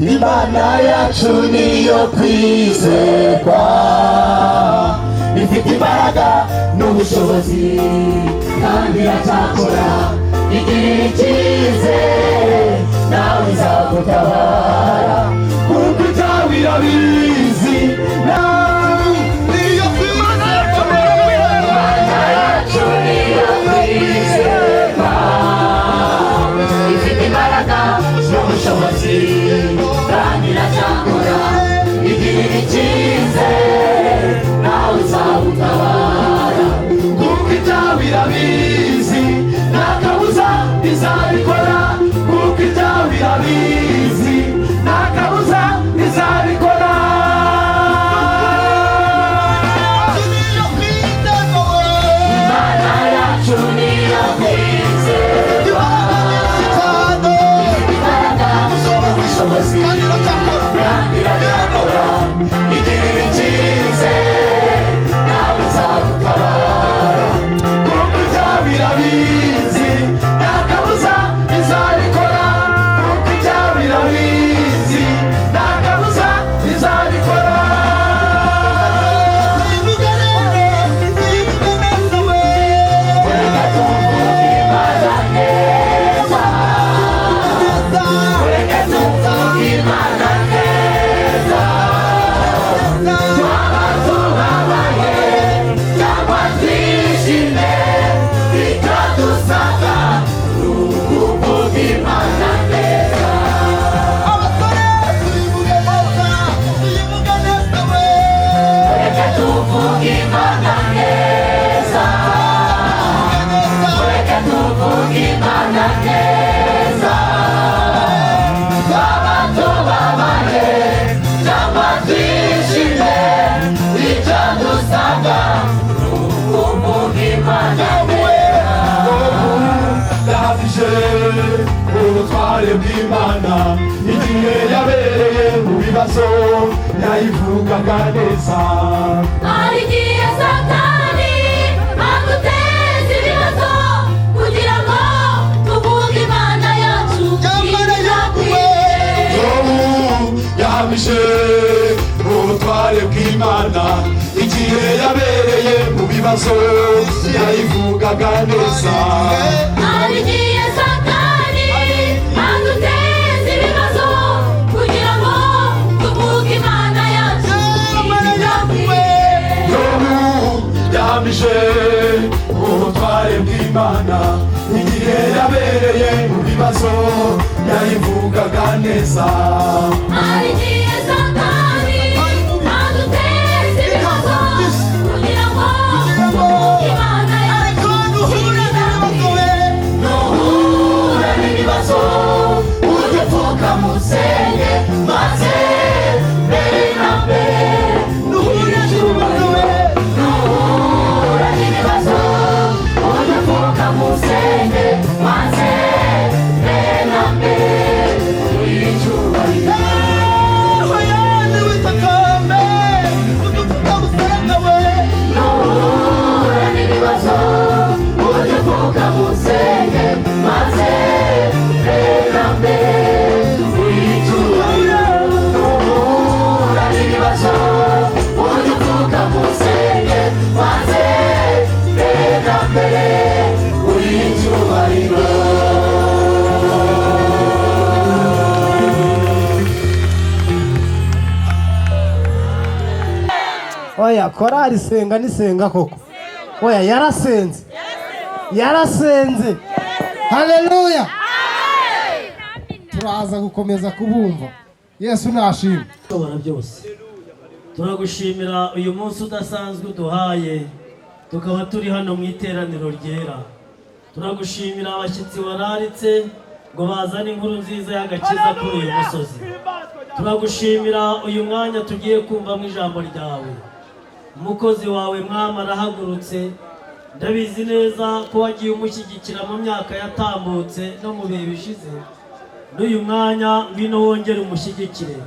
Imana yacu niyo kwizerwa, ifite imbaraga n'ubushobozi kandi iracyakora. Igirira icyizere nawe izagutabara, kuko ibyawe irabizi. Niyo kwizerwa, Imana yacu niyo kwizerwa, ifite imbaraga n'ubushobozi kandi iracyakora. Igirira icyizere nawe izagutabara, kuko ibyawe irabizi. Nta kabuza izabikora, kuko ibyawe irabizi. Nta kabuza izabikora. Imana yacu niyo kwizerwa, ifite imbaraga n'ubushobozi kandi iracyakora. Igirira icyizere nawe izagutabara, kuko ibyawe irabizi. Nta kabuza izabikora, kuko ibyawe irabizi. Nta kabuza izabikora. Reka tuvuge Imana neza, reka tuvuge Imana neza. Twaba tubabaye cyangwa twishime, icyo dusabwa ni ukuvuga Imana neza. Abasore tuyivuge neza, tuyivuge neza we. Reka tuvuge Imana neza, reka tuvuge Imana neza. Twaba tubabaye cyangwa twishime, icyo dusabwa ni ukuvuga Imana neza. Yabije ubutware bw'Imana, igihe yabereye mu bibazo yayivugaga neza. Hari igihe Satani aguteza ibibazo kugira ngo tuvuge Imana yacu irakwiye. Yabije ubutware bw'Imana, igihe yabereye mu bibazo yayivugaga neza. Hari igihe Satani aguteza ibibazo kugira ngo tuvuge Imana yacu irakwiye. Yabije ubutware bw'Imana, igihe yabereye mu bibazo yayivugaga neza. Hari igihe Satani aguteza ibibazo kugira ngo tuvuge Imana yacu irakwiye. Nuhura n'ibibazo ujye upfuka musenge, maze mbere na mbere nuhura n'ibibazo ujye upfuka musenge, maze mbere na mbere uyicyubahiro. Nuhura n'ibibazo ujye upfuka musenge, maze mbere na mbere uyicyubahiro. Nuhura n'ibibazo ujye upfuka musenge, maze mbere na mbere uyicyubahiro. Oya, korari senga ni senga koko. Oya, yarasenze. Yarasenze. Haleluya. Turaza gukomeza kubumva. Yesu nashimwe. Tubona byose. Turagushimira uyu munsi udasanzwe uduhaye, tukaba turi hano mu iteraniro ryera. Turagushimira abashyitsi wararitse ngo bazane inkuru nziza y'agakiza kuri uyu musozi. Turagushimira uyu mwanya tugiye kumva mu ijambo ryawe. Umukozi wawe Mwami arahagurutse, ndabizi neza ko wagiye umushyigikira mu myaka yatambutse no mu bihe bishize. N'uyu mwanya ngwino wongere umushyigikire.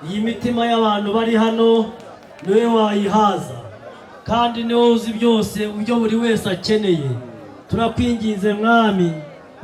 Iyi mitima y'abantu bari hano niwe wayihaza, kandi niwe uzi byose uburyo buri wese akeneye. Turakwinginze Mwami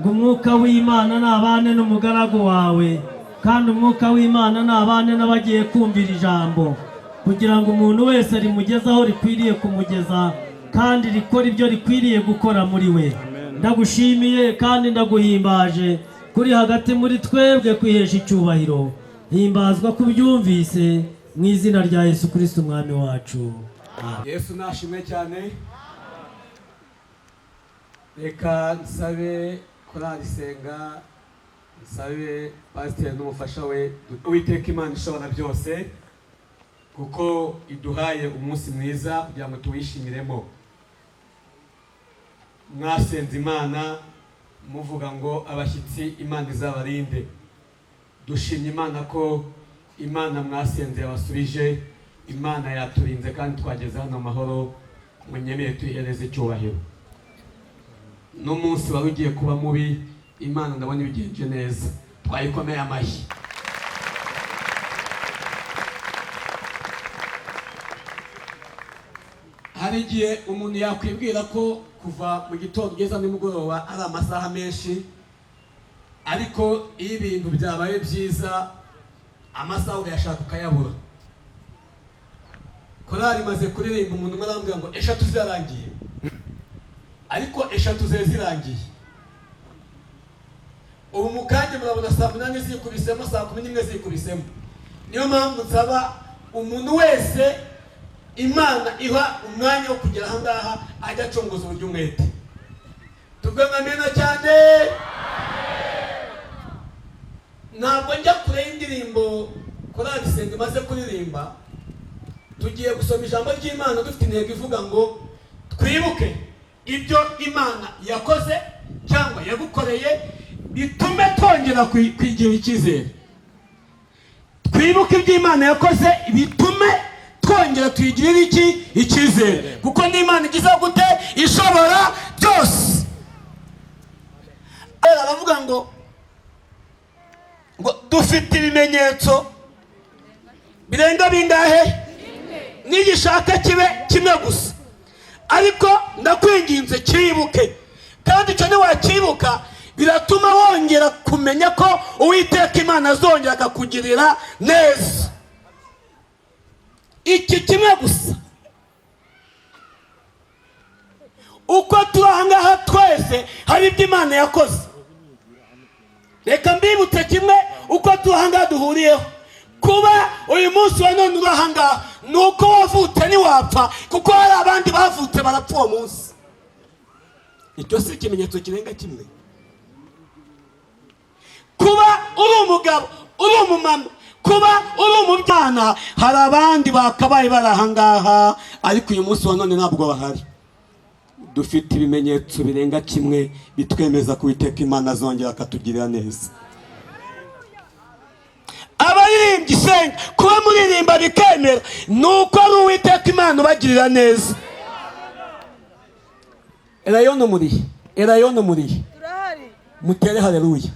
ngo umwuka w'Imana nabane n'umugaragu wawe, kandi umwuka w'Imana nabane n'abagiye kumvira ijambo kugira ngo umuntu wese rimugezaho rikwiriye kumugeza kandi rikora ibyo rikwiriye gukora muri we. Ndagushimiye kandi ndaguhimbaje kuri hagati muri twebwe kwihesha icyubahiro. Himbazwa kubyumvise mu izina rya Yesu Kristo umwami wacu. Yesu nashimwe cyane. Reka nsabe korali Senga, nsabe pasiteri n'umufasha we, Uwiteka Imana ishobora byose, kuko iduhaye umunsi mwiza kugira ngo tuwishimiremo. Mwasenze Imana muvuga ngo abashyitsi Imana izabarinde. Dushimye Imana ko Imana mwasenze yabasubije, Imana yaturinze kandi twageze hano amahoro. Munyemere tuyihereze icyubahiro. N'umunsi wari ugiye kuba mubi, Imana ndabona ibigenje neza, twayikomeye amashyi. Hari igihe umuntu yakwibwira ko kuva mu gitondo ugeza nimugoroba ari amasaha menshi, ariko iyo ibintu byabaye byiza amasaha ugashaka ukayabura. Korali imaze kuririmba, umuntu umwe arambwira ngo 3 zirarangiye, ariko 3 ze zirangiye. Ubu mukanje murabona saa 8 zikubisemo, saa 11 zikubisemo. Niyo mpamvu nsaba umuntu wese Imana iha umwanya wo kugera ahangaha ajya acunguza uburyo umwete. Tugamamena cyane. Ntabwo njya kure y'indirimbo Korali Senga imaze kuririmba. Tugiye gusoma ijambo ry'Imana dufite intego ivuga ngo twibuke ibyo Imana yakoze cyangwa yagukoreye bitume twongera kwigira icyizere. Twibuke ibyo Imana yakoze bitume twongera twigirira icyizere, kuko n'Imana igize gute ishobora byose. Aravuga ngo dufite ibimenyetso birenga bingahe? Nigishaka kibe kimwe gusa, ariko ndakwinginze cyibuke, kandi icyo niwakibuka biratuma wongera kumenya ko Uwiteka Imana azongera akakugirira neza. Iki kimwe gusa. Uko turangaha twese hari ibyo Imana yakoze. Reka mbibutse kimwe uko turangaha duhuriyeho. Kuba uyu munsi wa none urahangaha nuko wavutse ntiwapfa, kuko hari abandi bavutse barapfa uwo munsi. Icyo si ikimenyetso kirenga kimwe. Kuba uri umugabo, uri umumama, kuba uri umubyana, hari abandi bakabaye barahangaha, ariko uyu munsi wa none ntabwo bahari. Dufite ibimenyetso birenga kimwe bitwemeza ko Uwiteka Imana azongera akatugirira neza. Abaririmbyi Senga, kuba muririmba bikemera nuko ari Uwiteka Imana ubagirira neza. Erayono muri mutere haleluya.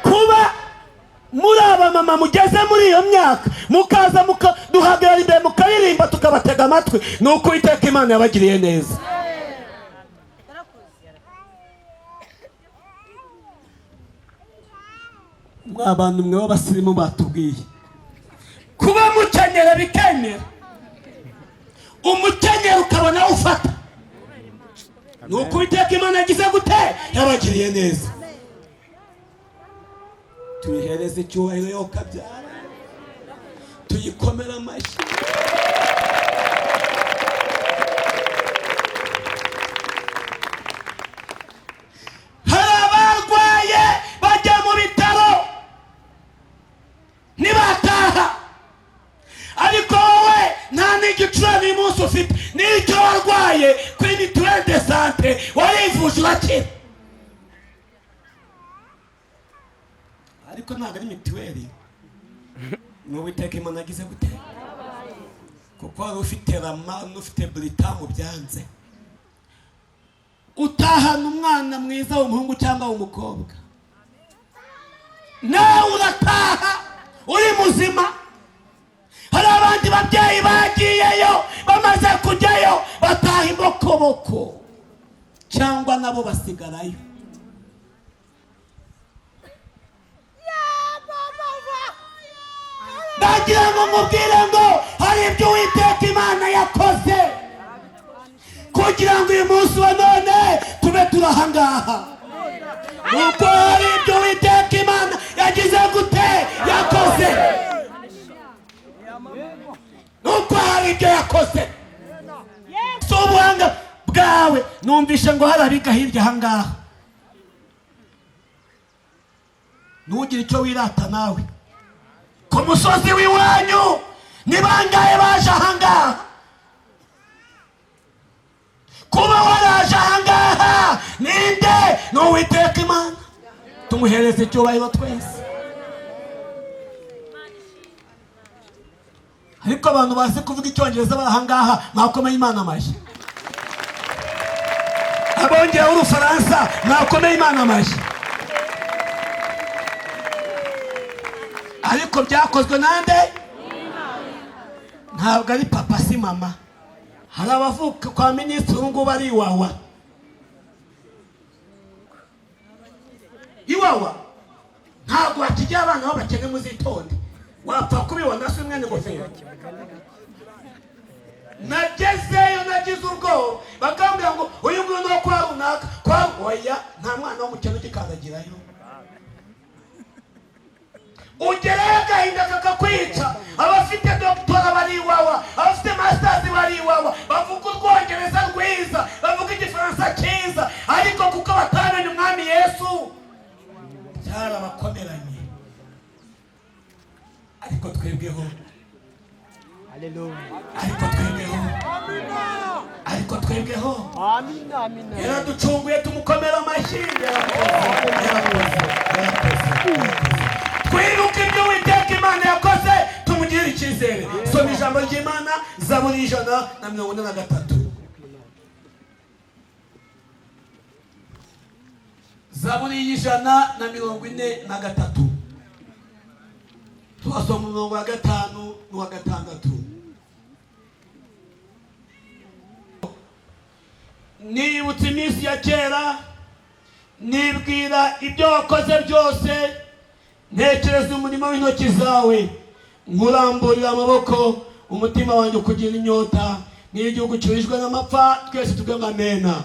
Kuba muri abamama mugeze muri iyo myaka mukaza duhagarara imbere mukaririmba tukabatega amatwi, nuko Uwiteka Imana yabagiriye neza. Abantu mwe b'abasirimu batubwiye kuba mukenyera bikemera, umukenyero ukabona ufata, nuko Uwiteka Imana yagize gute yabagiriye neza. Tuyihereze icyubahiro yo kabyara, tuyikomera amashyi. Hari abarwaye bajya mu bitaro ntibataha, ariko wowe nta n'igicurane uyu munsi ufite, n'icyo warwaye kuri mituweli de sante warivuje urakira. Ariko ntabwo ari mituweli, ni Uwiteka Imana agize gute, kuko wari ufite rama n'ufite buritamu byanze. Utahana umwana mwiza w'umuhungu cyangwa w'umukobwa, nawe urataha uri muzima. Hari abandi babyeyi bagiyeyo bamaze kujyayo bataha imbokoboko, cyangwa nabo basigarayo. ndagira ngo mubwire ngo hari ibyo Uwiteka Imana yakoze kugira ngo uyu munsi wa none tube turahangaha. Nuko hari ibyo Uwiteka Imana yagize gute yakoze. Nuko hari ibyo yakoze. Si ubuhanga bwawe. Numvishe ngo hari abiga hirya ahangaha. Ntugire icyo wirata nawe. Ku musozi w'iwanyu ni bangahe baje ahangaha? Kuba waraje ahangaha ninde? Ni Uwiteka Imana. Tumuhereze icyubahiro twese. Ariko abantu bazi kuvuga icyongereza bari ahangaha mwakomeye Imana amashyi. Abongera Urufaransa mwakomeye Imana amashyi. Ariko byakozwe nande? Ntabwo ari papa si mama. Hari abavuka kwa minisitiri ngo bari Iwawa. Iwawa ntabwo bakijya abana aho bakene muzitonde. Wapfa kubibona se umwe n'ingofero. Nagezeyo nagize ubwo bakambwira ngo uyu nguyu no kwa runaka kwa oya nta mwana wo mukene ukikandagirayo. Ugerayo agahinda kakakwica. Abafite doktora bari Iwawa, abafite masters bari Iwawa, bavuga Urwongereza rwiza, bavuga Igifaransa cyiza, ariko kuko batamenye Umwami Yesu cyarabakomeranye. Ariko twebweho, ariko twebweho, ariko twebweho, amina amina, yaraducunguye tumukomera amashyi. Twibuke ibyo Uwiteka Imana yakoze, tumugirire icyizere. Soma ijambo ry'Imana, Zaburi 143. Zaburi 143. Turasoma umurongo wa 5 n'uwa 6. Nibutse iminsi ya kera, nibwira ibyo wakoze byose, ntekereza umurimo w'intoki zawe, nkuramburira amaboko, umutima wanjye ukugira inyota, n'igihugu cyurijwe n'amapfa. Twese tuvuge ngo amena.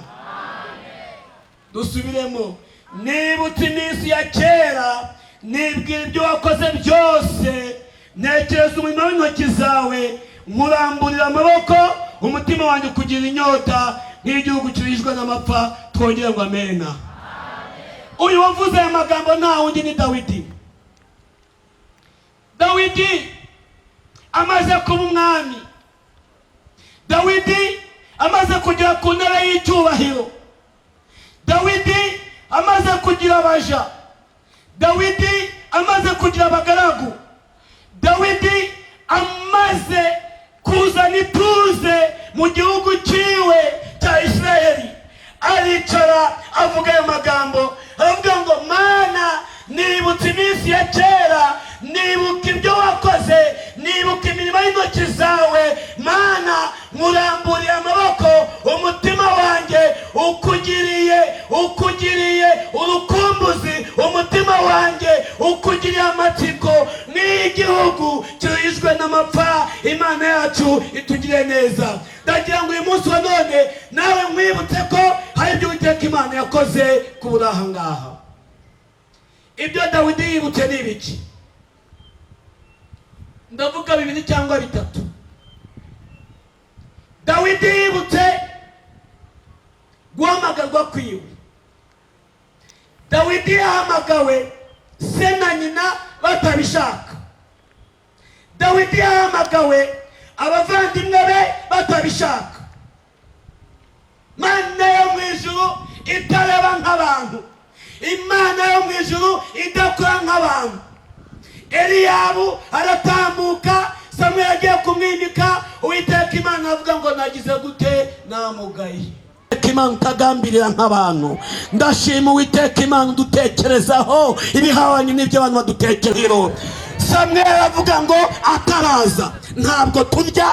Dusubiremo. Nibutse iminsi ya kera, nibwira ibyo wakoze byose, ntekereza umurimo w'intoki zawe, nkuramburira amaboko, umutima wanjye ukugira inyota, n'igihugu cyurijwe n'amapfa. Twongere ngo amena. Uyu wavuze aya magambo nta wundi ni Dawidi. Dawidi amaze kuba umwami, Dawidi amaze kugera ku ntebe y'icyubahiro, Dawidi amaze kugira abaja, Dawidi amaze kugira abagaragu, Dawidi amaze kuzana ituze mu gihugu cyiwe cya Isirayeli. Aricara avuga ayo magambo, aravuga ngo Mana, nibutse iminsi ya kera, nibuka ibyo wakoze, nibuka imirimo y'intoki zawe. Mana, nkuramburiye amaboko, umutima wanjye ukugiriye urukumbuzi, umutima wanjye ukugiriye amatsiko, n'igihugu cyurijwe n'amapfa. Imana yacu itugire neza. Ndagira ngo uyu munsi wa none nawe mwibutse ko hari ibyo Uwiteka Imana yakoze kubura ahangaha. Ibyo Dawidi yibutse ni ibiki? Ndavuga 2 cyangwa 3. Dawidi yibutse guhamagarwa kwiwe. Dawidi yahamagawe se na nyina batabishaka. Dawidi yahamagawe abavandimwe be batabishaka. Imana yo mu ijuru itareba nk'abantu, Imana yo mu ijuru idakora nk'abantu. Eliyabu aratambuka, Samweli agiye kumwimika, Uwiteka Imana avuga ngo nagize gute? Namugaye. Imana utagambirira nk'abantu. Ndashima Uwiteka Imana udutekerezaho ibihawanye n'ibyo abantu badutekerezaho. Samweli avuga ngo ataraza ntabwo turya.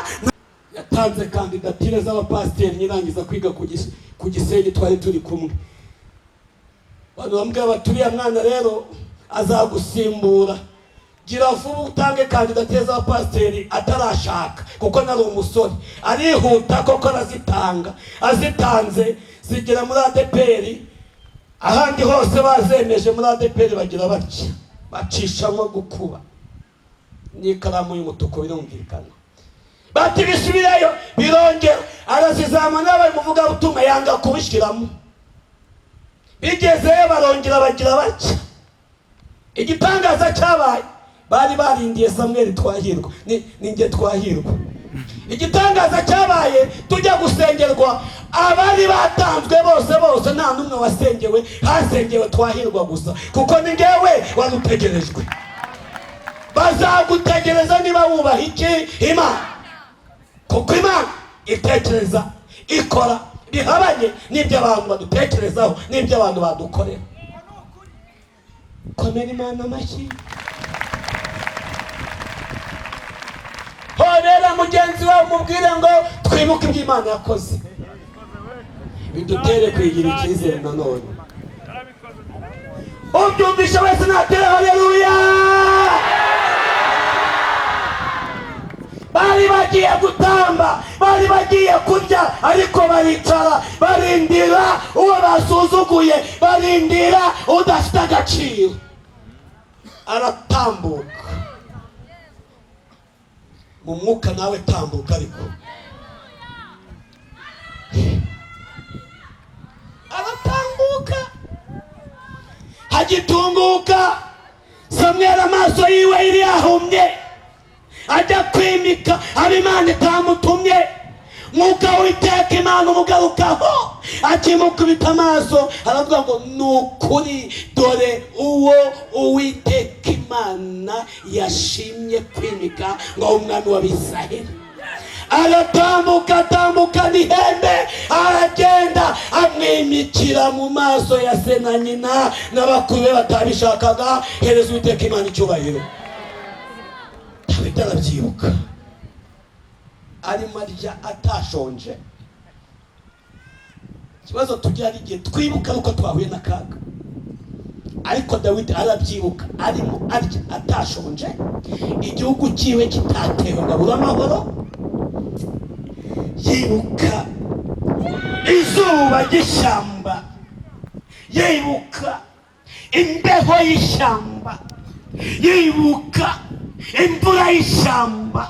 Yatanze kandidatire z'abapasiteri nyirangiza kwiga ku Gisenyi twari turi kumwe. Abantu bambwira baturiye mwana rero azagusimbura. gira vuba utange kandidatire za pasiteri atarashaka, kuko nari umusore. Arihuta koko arazitanga, azitanze zigera muri ADPR. Ahandi hose bazemeje muri ADPR bagira batya, bacishamo gukuba n'ikaramu y'umutuku, birumvikana. Bati bisubirayo, birongera, arazizamana bari muvuga butumwa, yanga kubishiramo. Bigezeyo barongera bagira batya. Igitangaza cyabaye, bari barindiye Samuel Twahirwa, ninjye Twahirwa. Igitangaza cyabaye, tujya gusengerwa, abari batanzwe bose nta numwe wasengewe, hasengewe Twahirwa gusa, kuko ni ngewe warutegerejwe. Bazagutegereza niba wubaha iki? Imana. Kuko Imana itekereza, ikora bihabanye n'ibyo abantu badutekerezaho, n'ibyo abantu badukorera. Komera Imana amashyi. Horera mugenzi wawe umubwire ngo twibuke ibyo Imana yakoze, bidutere kwigira icyizere nanone. Ubyumvisha wese natere haleluya. Bari bagiye gutamba, bari bagiye kurya, ariko baricara barindira uwo basuzuguye, barindira udafite agaciro. Aratambuka mu mwuka, nawe tambuka. Ariko aratambuka, hagitunguka Samuel amaso yiwe iri ahumye, ajya kwimika Imana itamutumye. Mwuka w'Uwiteka Imana umugarukaho, akimukubita amaso aravuga ngo nukuri, dore uwo Uwiteka Imana yashimye kwimika ngo umwami w'Abisirayeli. Aratambuka n'ihembe, aragenda amwimikira mu maso ya se na nyina n'abakuru be batabishakaga. Hereza Uwiteka Imana icyubahiro. Dawidi arabyibuka, arimo arya atashonje. Ikibazo tugira igihe twibuka uko twahuye n'akaga, ariko Dawidi arabyibuka, arimo arya atashonje, igihugu cyiwe kitatewe ngo abure amahoro. Yibuka izuba ry'ishyamba, yibuka imbeho y'ishyamba, yibuka imvura y'ishyamba.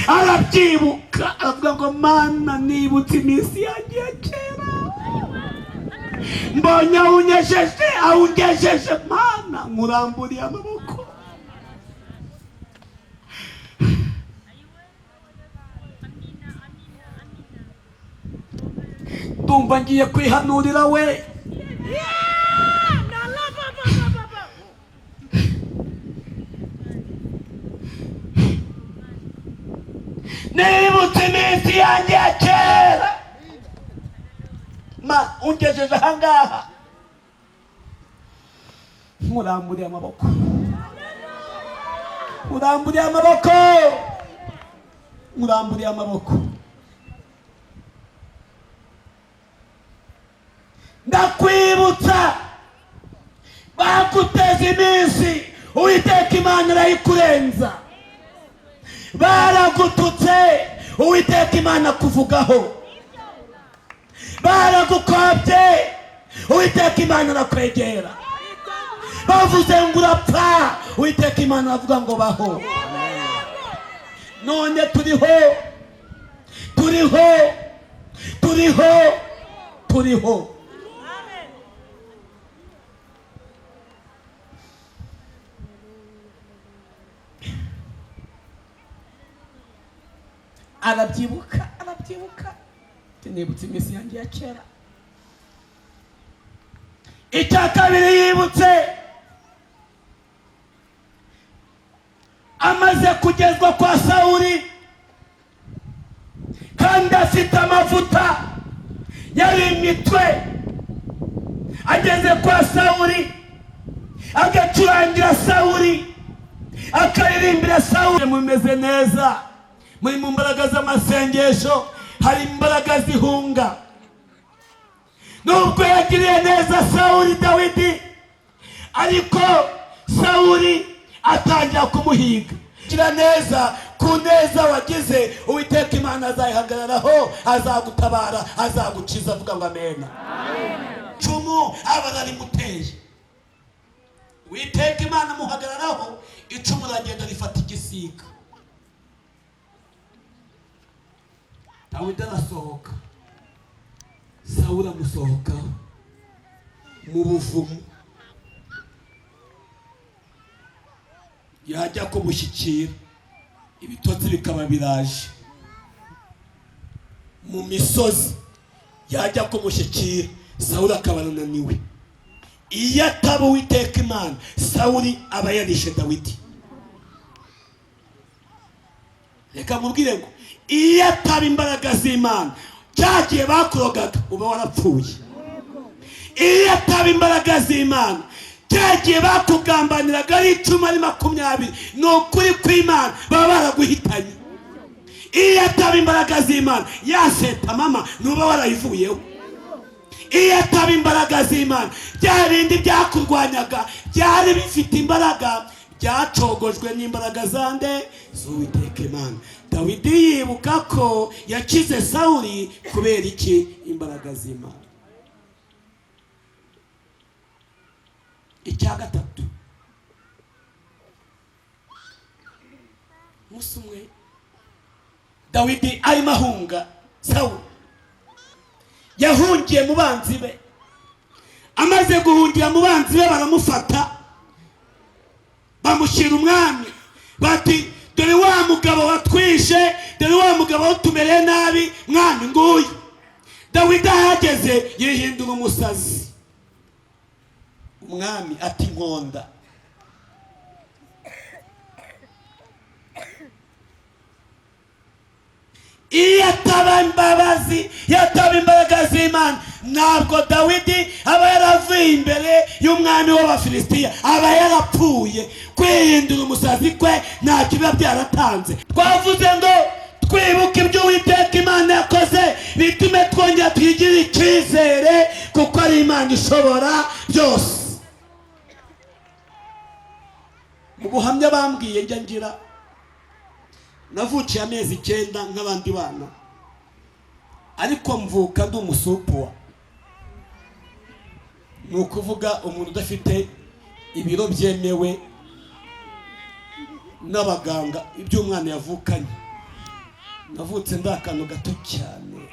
Arabyibuka, aravuga ngo Mana, nibutse iminsi yanjye ya kera, mbonye awungejeje Mana, nkuramburiye amaboko. Ndumva ngiye kwihanurira we. Nibutse iminsi yanjye ya kera, Ma ungejeje ahangaha, nkuramburiye amaboko, nkuramburiye amaboko, nkuramburiye amaboko. Ndakwibutsa, baguteza iminsi, Uwiteka Imana arayikurenza. Baragututse, Uwiteka Imana kuvugaho. Baragukobye, Uwiteka Imana arakwegera. Bavuze ngo urapfa, Uwiteka Imana avuga ngo baho. None turiho. Arabyibuka, nibutse iminsi yanjye ya kera. Icya kabiri yibutse, amaze kugezwa kwa Sawuli, kandi afite amavuta, yari imitwe. Ageze kwa Sawuli, agacurangira Sawuli, akaririmbira Sawuli. Mumeze neza, muri mu mbaraga z'amasengesho, hari imbaraga zihunga. Nubwo yagiriye neza Sawuli Dawidi, ariko Sawuli atangira kumuhiga. Gira neza, ku neza wagize Uwiteka Imana azayihagararaho, azagutabara, azagukiza. Avuga ngo amena. Icumu aba ararimuteye, Uwiteka Imana amuhagararaho, icumu ragenda rifata igisiga. Dawidi arasohoka, Sawuli amusohokaho mu buvumo. Yajya kumushyikira, ibitotsi bikaba biraje. Mu misozi yajya kumushyikira, Sawuli akaba arananiwe. Iyo ataba Uwiteka Imana, Sawuli aba yarishe Dawidi. Reka mubwire ngo iyo ataba imbaraga z'Imana, cyagiye bakurogaga uba warapfuye. Iyo ataba imbaraga z'Imana, cyagiye bakugambaniraga ari 10 ari 20, ni ukuri kw'Imana baba baraguhitanye. Iyo ataba imbaraga z'Imana, yaseta mama nuba warayivuyeho. Iyo ataba imbaraga z'Imana, bya bindi byakurwanyaga byari bifite imbaraga, byacogojwe n'imbaraga zande z'Uwiteka Imana. Dawidi yibuka ko yakize Sawuli kubera iki? Imbaraga z'Imana. Icya gatatu, umunsi umwe Dawidi arimo ahunga Sawuli, yahungiye mu banzi be. Amaze guhungira mu banzi be, baramufata bamushyira umwami. Bati dore wa mugabo watwishe, dore wa mugabo watumereye nabi, mwami nguyu. Dawidi ahageze yihindura umusazi. Umwami ati nkonda. Iyo ataba imbabazi, yataba imbaraga z'Imana, ntabwo Dawidi aba yaravuye imbere y'umwami w'Abafilisitiya, aba yarapfuye. Kwihindura umusazi kwe ntacyo biba byaratanze. Twavuze ngo twibuke ibyo Uwiteka Imana yakoze, bitume twongera twigirire icyizere, kuko ari Imana ishobora byose. Mu buhamya bambwiye njya ngira, navukiye amezi 9 nk'abandi bana, ariko mvuka ndi umusupuwa. Ni ukuvuga umuntu udafite ibiro byemewe n'abaganga iby'umwana yavukanye. Navutse ndi akantu gato cyane.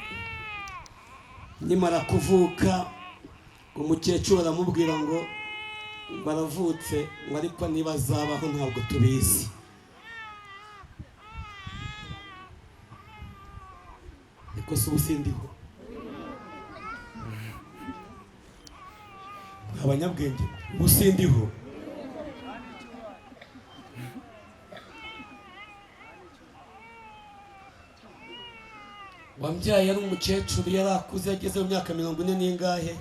Nimara kuvuka, umukecuru aramubwira ngo baravutse, ngo ariko niba azabaho ntabwo tubizi. Niko se ubusindiho abanyabwenge, ubusindiho. Wambyaye yari umukecuru, yari akuze, ageze mu myaka 40 n'ingahe,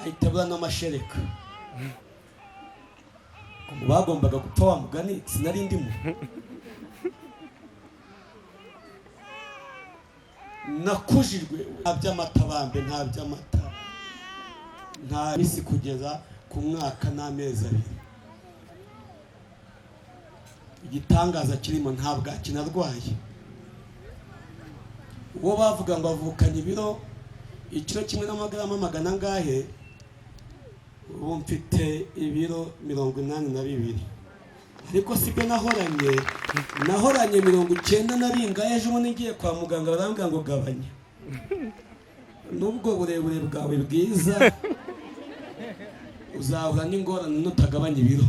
ahita abura n'amashereka. Bagombaga gupfa wa mugani, sinari ndimo. Nakujijwe nta by'amatabambe, nta by'amata, nta bisi kugeza ku mwaka n'amezi 2. Igitangaza kirimo nta bwaki narwaye. Uwo bavuga ngo avukanye ibiro 1 kilo n'amagarama 100 angahe, ubu mfite ibiro 82. Ariko sibyo nahoranye 90 na bingahe. Ejo bundi ngiye kwa muganga barambwira ngo gabanya. Nubwo burebure bwawe bwiza, uzahura n'ingorane nutagabanya ibiro.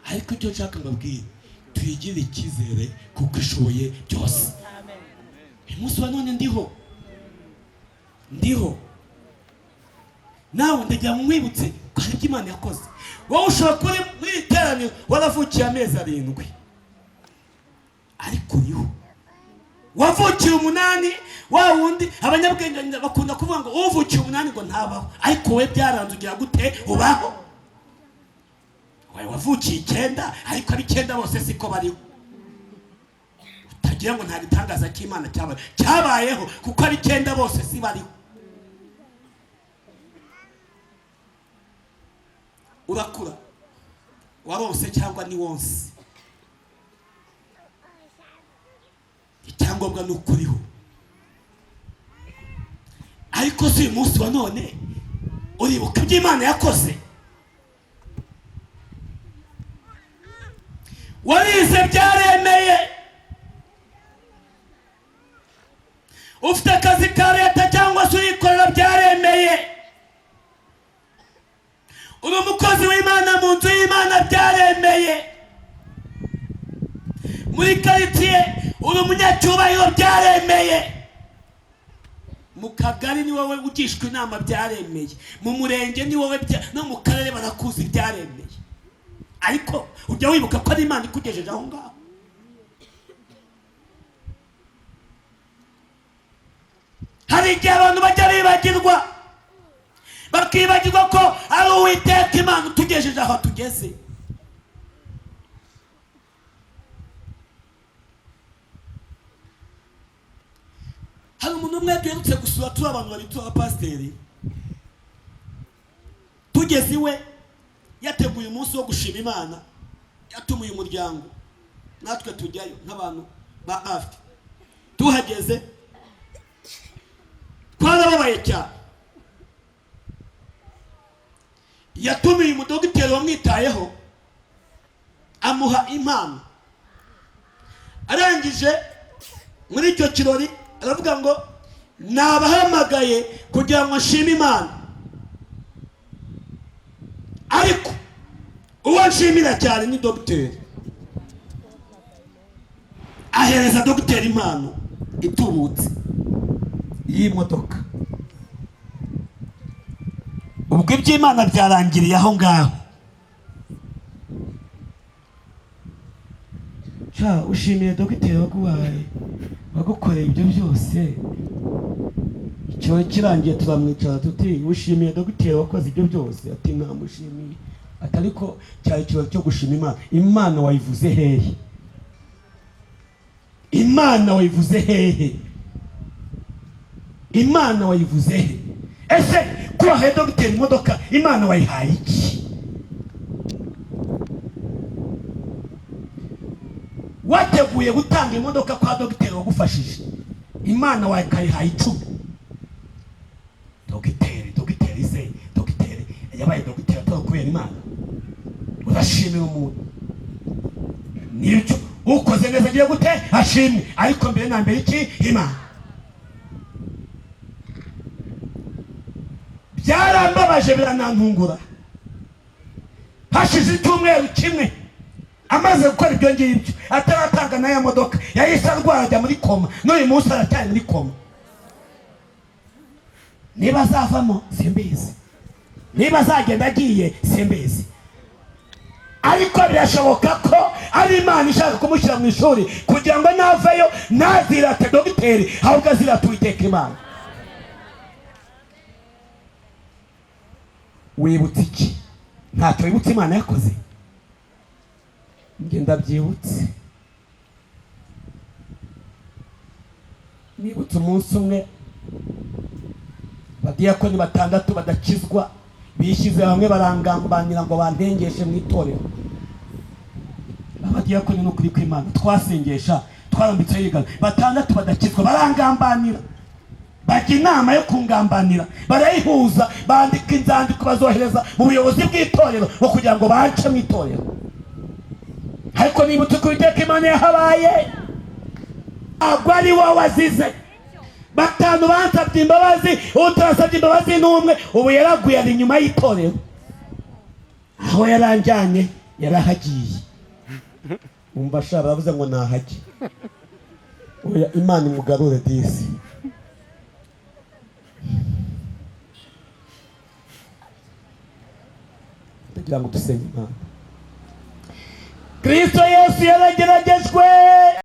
Ariko icyo nshaka mbabwira, twigire icyizere kuko ishoboye byose. Umunsi wa none ndiho nawe ndagira mwibutse ko hari ibyo Imana yakoze. Wowe ushobora kuba muri iteraniro waravukiye amezi 7, ariko uriho. Wavukiye 8, wa wundi abanyabwenge bakunda kuvuga ngo uvukiye 8 ngo ntabaho, ariko we byaranze ugira gute ubaho. Wowe wavukiye 9, ariko abi 9 bose siko bariho. Utagira ngo nta gitangaza cy'Imana cyabayeho, kuko abi 9 bose si bariho. Urakura waronse cyangwa ni wonse, icyangombwa ni ukuriho. Ariko si uyu munsi wa none uribuka ibyo Imana yakoze? Warize byaremeye, ufite akazi ka leta cyangwa se uyikorera byaremeye, uri umukozi w'Imana mu nzu y'Imana byaremeye, muri quartier uri umunyacyubahiro byaremeye, mu kagari ni wowe ugishwe inama byaremeye, mu murenge ni wowe no mu karere barakuzi byaremeye. Ariko ujya wibuka ko ari Imana ikugejeje aho ngaho. Hari igihe abantu bajya bibagirwa, bakibagirwa ko ari Uwiteka Imana utugejeje aho tugeze. Hari umuntu umwe duherutse gusura turi abantu babiri abapasiteri, tugeze iwe yateguye umunsi wo gushima Imana, yatumiye umuryango, natwe tujyayo nk'abantu ba hafi. Tuhageze twarababaye cyane. Yatumiye umudogiteri wamwitayeho, amuha impano. Arangije muri icyo kirori aravuga ngo nabahamagaye kugira ngo nshime Imana, ariko uwo nshimira cyane ni dogiteri. Ahereza dogiteri impano itubutse y'imodoka. Ubwo iby'Imana byarangiriye aho ngaho. Ushimiye dogiteri wagukoreye ibyo byose. Icyo kirangiye turamwicara tuti ushimiye dogiteri wakoze ibyo byose? Ati ntamushimiye. Ati ariko cyari ikibazo cyo gushima Imana. Imana wayivuze hehe? Imana wayivuze hehe? Imana wayivuze he? Ese kuba he dogiteri imodoka Imana wayihaye iki? Wateguye gutanga imodoka kwa dogiteri wagufashije, Imana wakayihaye 10. Dogiteri se dogiteri yabaye dogiteri atakuye Imana. Urashimira umuntu nicyo ukoze neza agiye gute ashimwe, ariko mbere na mbere iki? Imana. Byarambabaje biranantungura. Hashize icyumweru kimwe amaze gukora ibyo ngibyo, ataratanga na ya modoka, yahise arwara ajya muri koma. N'uyu munsi aracyari muri koma. Niba azavamo simbizi, niba azagenda agiye simbizi, ariko birashoboka ko ari Imana ishaka kumushyira mu ishuri kugira ngo navayo nazirate dogiteri, ahubwo azirate Uwiteka Imana. Wibutse iki? Ntacyo wibutse Imana yakoze? Njye ndabyibutse. Nibutse umunsi umwe badiyakoni 6 badakizwa bishyize hamwe barangambanira ngo bantengeshe mu itorero. Abadiyakoni no kuri kw'Imana twasengesha, twarambitse yigana 6 badakizwa barangambanira, bajya inama yo kungambanira, barayihuza, bandika inzandiko bazohereza mu buyobozi bw'itorero ngo kugira ngo bace mu itorero. Ariko nibutse ko Uwiteka Imana yahabaye, ntabwo ari wowe wazize. 5 bansabye imbabazi, utarasabye imbabazi n'umwe, ubu yaraguye ari inyuma y'itorero. Aho yaranjyanye yarahagiye. Umva sha baravuze ngo nahajye. Oya Imana imugarure disi. Ndagira ngo dusenge Imana. Kristo Yesu yarageragejwe.